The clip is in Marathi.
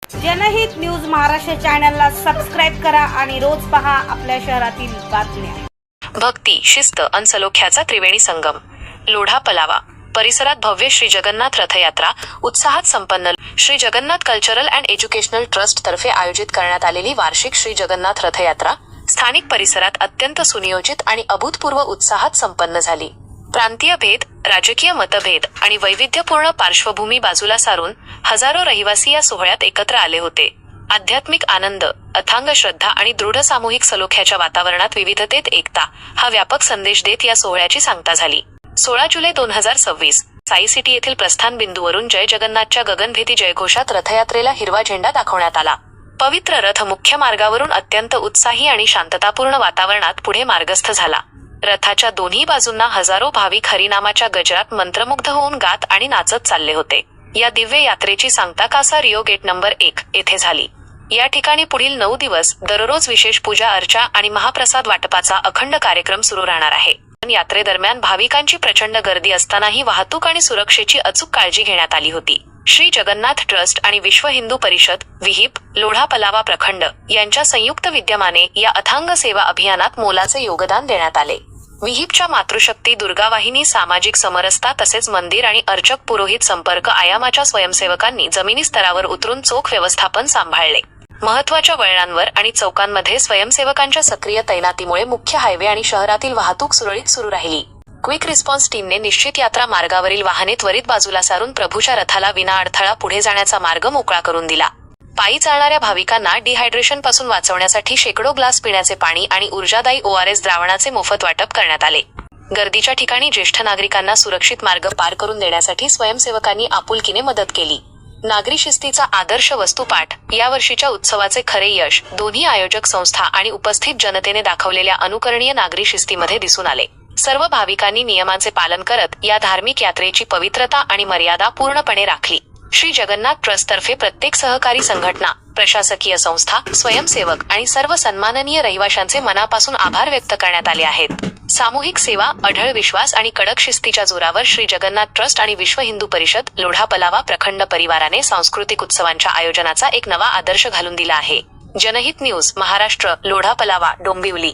जनहित न्यूज महाराष्ट्र चॅनलला सबस्क्राइब करा आणि रोज पहा आपल्या शहरातील बातम्या। भक्ती, शिस्त अन सलोख्याचा त्रिवेणी संगम। लोढा पलावा परिसरात भव्य श्री जगन्नाथ रथयात्रा उत्साहात संपन्न। Shri Jagannath cultural and educational trust तर्फे आयोजित करण्यात आलेली वार्षिक श्री जगन्नाथ रथयात्रा स्थानिक परिसरात अत्यंत सुनियोजित आणि अभूतपूर्व उत्साहात संपन्न झाली। प्रांतीय भेद, राजकीय मतभेद आणि वैविध्यपूर्ण पार्श्वभूमी बाजूला सारून हजारो रहिवासी या सोहळ्यात एकत्र आले होते। आध्यात्मिक आनंद, अथांग श्रद्धा आणि दृढ सामूहिक सलोख्याच्या वातावरणात विविधतेत एकता हा व्यापक संदेश देत या सोहळ्याची सांगता झाली। 16 जुलै 2026 साई सिटी येथील प्रस्थान बिंदूवरून जय जगन्नाथच्या गगनभेदी जयघोषात रथयात्रेला हिरवा झेंडा दाखवण्यात आला। पवित्र रथ मुख्य मार्गावरून अत्यंत उत्साही आणि शांततापूर्ण वातावरणात पुढे मार्गस्थ झाला। रथाच्या दोन्ही बाजूंना हजारो भाविक हरिनामाच्या गजरात मंत्रमुग्ध होऊन गात आणि नाचत चालले होते। या दिव्य यात्रेची सांगता कासा रिओ गेट नंबर 1 येथे झाली। या ठिकाणी पुढील 9 दिवस दररोज विशेष पूजा अर्चा आणि महाप्रसाद वाटपाचा अखंड कार्यक्रम सुरू राहणार आहे। यात्रेदरम्यान भाविकांची प्रचंड गर्दी असतानाही वाहतूक आणि सुरक्षेची अचूक काळजी घेण्यात आली होती। श्री जगन्नाथ ट्रस्ट आणि विश्व हिंदू परिषद विहिप लोढा पलावा प्रखंड यांच्या संयुक्त विद्यमाने या अथांग सेवा अभियानात मोलाचे योगदान देण्यात आले। विहिपच्या मातृशक्ती दुर्गा वाहिनी, सामाजिक समरसता तसेच मंदिर आणि अर्चक पुरोहित संपर्क आयामाच्या स्वयंसेवकांनी जमिनी स्तरावर उतरून चोख व्यवस्थापन सांभाळले। महत्त्वाच्या वळणांवर आणि चौकांमध्ये स्वयंसेवकांच्या सक्रिय तैनातीमुळे मुख्य हायवे आणि शहरातील वाहतूक सुरळीत सुरू राहिली। क्विक रिस्पॉन्स टीमने निश्चित यात्रा मार्गावरील वाहने त्वरित बाजूला सारून प्रभूच्या रथाला विना अडथळा पुढे जाण्याचा मार्ग मोकळा करून दिला। पायी चालणाऱ्या भाविकांना डिहायड्रेशन पासून वाचवण्यासाठी शेकडो ग्लास पिण्याचे पाणी आणि ऊर्जादायी ORS द्रावणाचे मोफत वाटप करण्यात आले। गर्दीच्या ठिकाणी ज्येष्ठ नागरिकांना सुरक्षित मार्ग पार करून देण्यासाठी स्वयंसेवकांनी आपुलकीने मदत केली। नागरी शिस्तीचा आदर्श वस्तुपाठ या वर्षीच्या उत्सवाचे खरे यश दोन्ही आयोजक संस्था आणि उपस्थित जनतेने दाखवलेल्या अनुकरणीय नागरी शिस्तीमध्ये दिसून आले। सर्व भाविकांनी नियमांचे पालन करत या धार्मिक यात्रेची पवित्रता आणि मर्यादा पूर्णपणे राखली। श्री जगन्नाथ ट्रस्ट तर्फे प्रत्येक सहकारी संघटना, प्रशासकीय संस्था, स्वयंसेवक आणि सर्व सन्माननीय रहिवाशांचे मनापासून आभार व्यक्त करण्यात आले आहेत। सामूहिक सेवा, अढळ विश्वास आणि कडक शिस्तीच्या जोरावर श्री जगन्नाथ ट्रस्ट आणि विश्व हिंदू परिषद लोढा पलावा प्रखंड परिवाराने सांस्कृतिक उत्सवांच्या आयोजनाचा एक नवा आदर्श घालून दिला आहे। जनहित न्यूज महाराष्ट्र, लोढा पलावा, डोंबिवली।